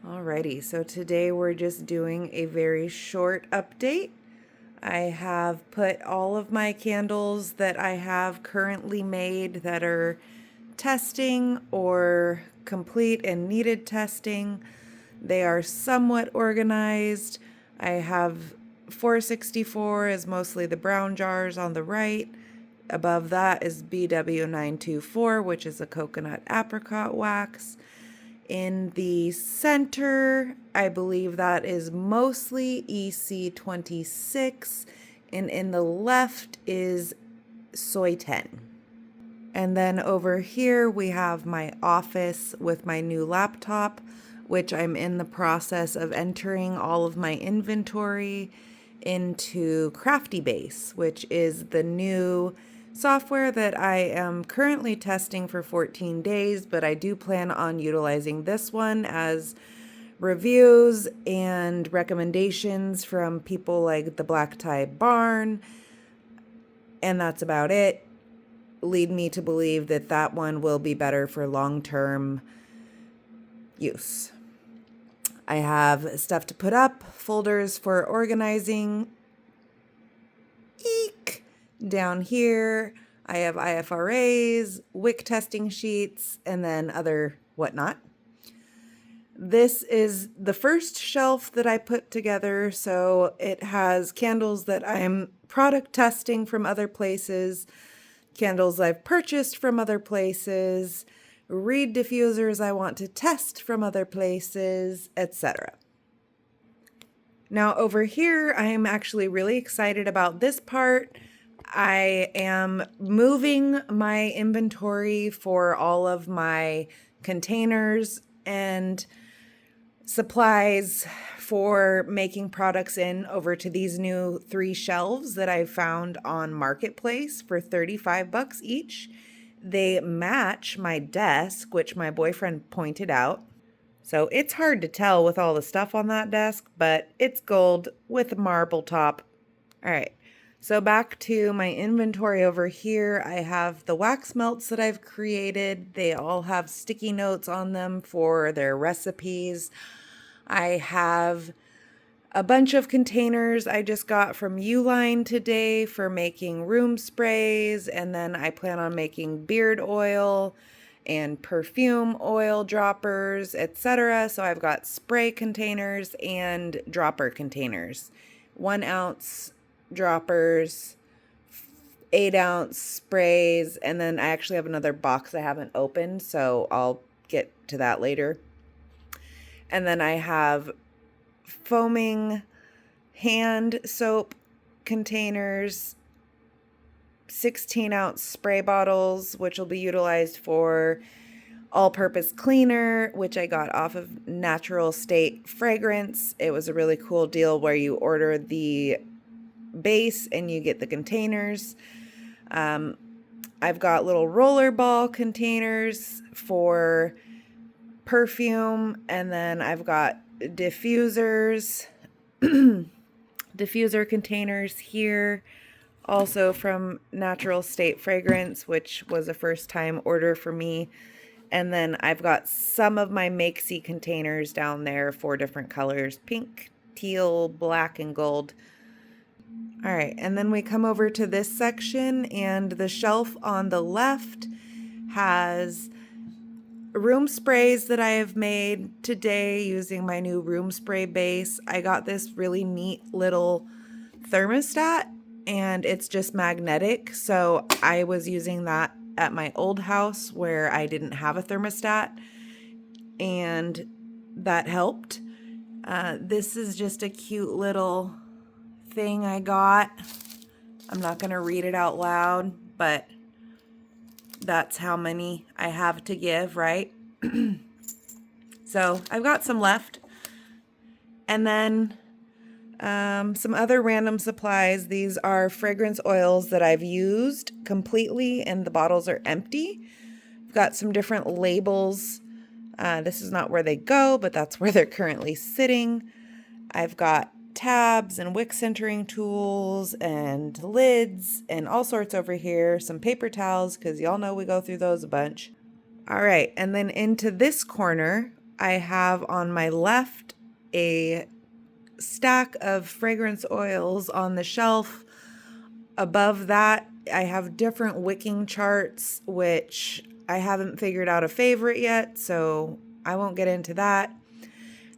Alrighty, so today we're just doing a very short update. I have put all of my candles that I have currently made that are testing or complete and needed testing. They are somewhat organized. I have 464 is mostly the brown jars on the right. Above that is BW924, which is a coconut apricot wax. In the center, I believe that is mostly EC26, and in the left is Soy 10. And then over here we have my office with my new laptop, which I'm in the process of entering all of my inventory into Crafty Base, which is the new software that I am currently testing for 14 days, but I do plan on utilizing this one as reviews and recommendations from people like the Black Tie Barn, and that's about it. Lead me to believe that that one will be better for long-term use. I have stuff to put up, folders for organizing. Eek! Down here, I have IFRAs, wick testing sheets, and then other whatnot. This is the first shelf that I put together, so it has candles that I'm product testing from other places, candles I've purchased from other places, reed diffusers I want to test from other places, etc. Now over here, I am actually really excited about this part. I am moving my inventory for all of my containers and supplies for making products in over to these new 3 shelves that I found on Marketplace for $35 each. They match my desk, which my boyfriend pointed out. So it's hard to tell with all the stuff on that desk, but it's gold with a marble top. All right. So back to my inventory over here, I have the wax melts that I've created. They all have sticky notes on them for their recipes. I have a bunch of containers I just got from Uline today for making room sprays, and then I plan on making beard oil and perfume oil droppers, etc. So I've got spray containers and dropper containers. 1 ounce droppers, 8 ounce sprays, and then I actually have another box I haven't opened, so I'll get to that later. And then I have foaming hand soap containers, 16 ounce spray bottles, which will be utilized for all-purpose cleaner, which I got off of Natural State Fragrance. It was a really cool deal where you order the base and you get the containers. I've got little rollerball containers for perfume, and then I've got diffusers, diffuser containers here, also from Natural State Fragrance, which was a first time order for me. And then I've got some of my Makesy containers down there for different colors: pink, teal, black, and gold. All right, and then we come over to this section, and the shelf on the left has room sprays that I have made today using my new room spray base. I got this really neat little thermostat, and it's just magnetic, so I was using that at my old house where I didn't have a thermostat, and that helped. This is just a cute little thing I got. I'm not going to read it out loud, but that's how many I have to give, right? So I've got some left. And then some other random supplies. These are fragrance oils that I've used completely, and the bottles are empty. I've got some different labels. This is not where they go, but that's where they're currently sitting. I've got tabs and wick centering tools and lids and all sorts over here. Some paper towels, because y'all know we go through those a bunch. All right, and then into this corner, I have on my left a stack of fragrance oils on the shelf. Above that, I have different wicking charts, which I haven't figured out a favorite yet, so I won't get into that.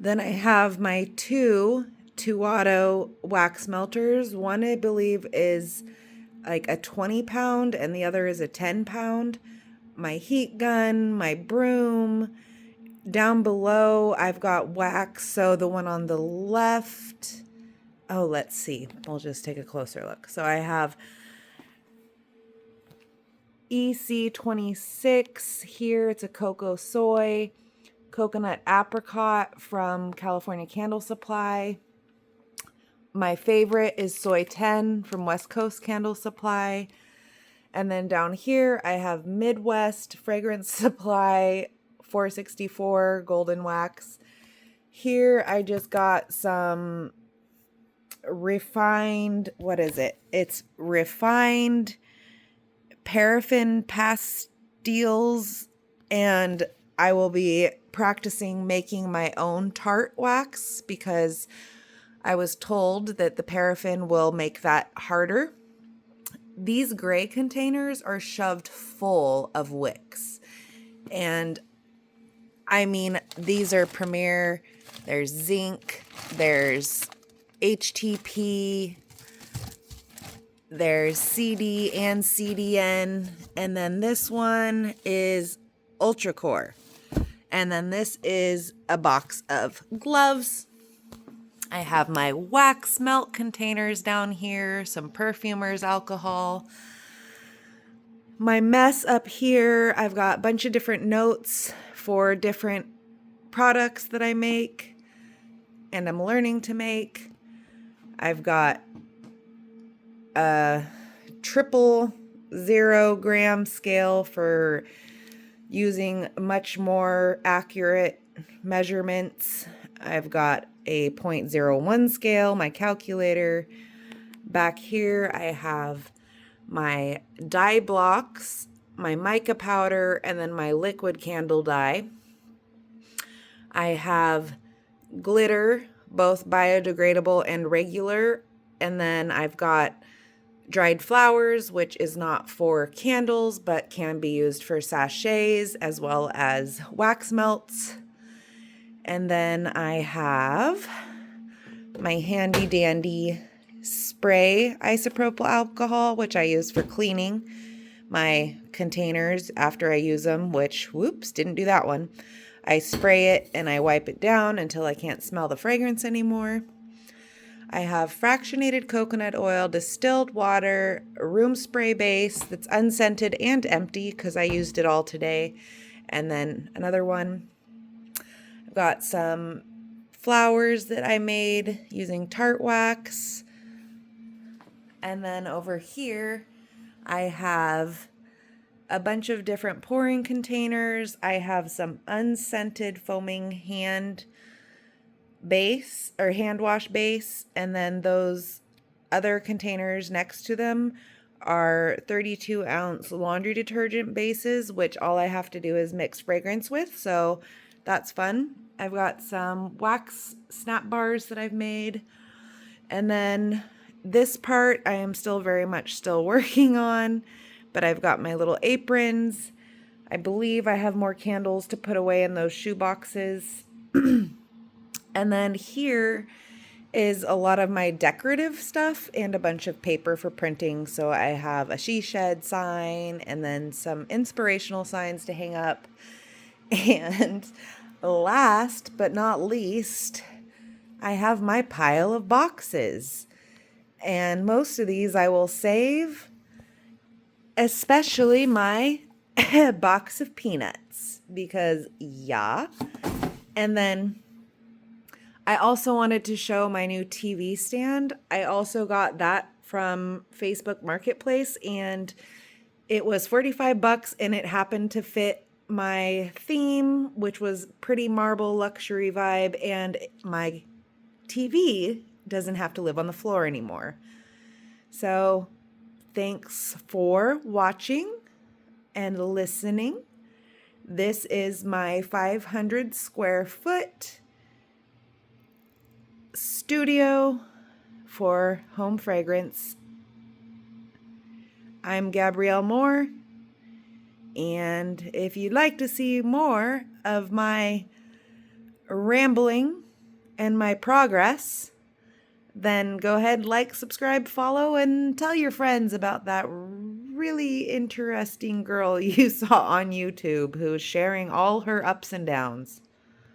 Then I have my two Tuato wax melters. One, I believe, is like a 20 pound and the other is a 10 pound. My heat gun, my broom. Down below, I've got wax. So the one on the left, oh, let's see. We'll just take a closer look. So I have EC26 here. It's a cocoa soy, coconut apricot from California Candle Supply. My favorite is Soy 10 from West Coast Candle Supply. And then down here, I have Midwest Fragrance Supply 464 Golden Wax. Here, I just got some refined, what is it? It's refined paraffin pastilles, and I will be practicing making my own tart wax because I was told that the paraffin will make that harder. These gray containers are shoved full of wicks. And I mean, these are Premier, there's zinc, there's HTP, there's CD and CDN, and then this one is Ultracore. And then this is a box of gloves. I have my wax melt containers down here, some perfumers alcohol. My mess up here, I've got a bunch of different notes for different products that I make and I'm learning to make. I've got a 000 gram scale for using much more accurate measurements. I've got a 0.01 scale, my calculator. Back here I have my dye blocks, my mica powder, and then my liquid candle dye. I have glitter, both biodegradable and regular, and then I've got dried flowers, which is not for candles, but can be used for sachets as well as wax melts. And then I have my handy dandy spray isopropyl alcohol, which I use for cleaning my containers after I use them, which, whoops, didn't do that one. I spray it and I wipe it down until I can't smell the fragrance anymore. I have fractionated coconut oil, distilled water, a room spray base that's unscented and empty because I used it all today, and then another one. I've got some flowers that I made using tart wax. And then over here, I have a bunch of different pouring containers. I have some unscented foaming hand base or hand wash base. And then those other containers next to them are 32 ounce laundry detergent bases, which all I have to do is mix fragrance with. So that's fun. I've got some wax snap bars that I've made. And then this part I am still very much still working on, but I've got my little aprons. I believe I have more candles to put away in those shoe boxes. And then here is a lot of my decorative stuff and a bunch of paper for printing. So I have a she shed sign and then some inspirational signs to hang up. And last but not least, I have my pile of boxes. And most of these I will save, especially my box of peanuts, because yeah. And then I also wanted to show my new TV stand. I also got that from Facebook Marketplace, and it was $45 and it happened to fit my theme, which was pretty marble luxury vibe, and my TV doesn't have to live on the floor anymore. So thanks for watching and listening. This is my 500 square foot studio for home fragrance. I'm Gabrielle Moore, and if you'd like to see more of my rambling and my progress, then go ahead, like, subscribe, follow, and tell your friends about that really interesting girl you saw on YouTube who's sharing all her ups and downs.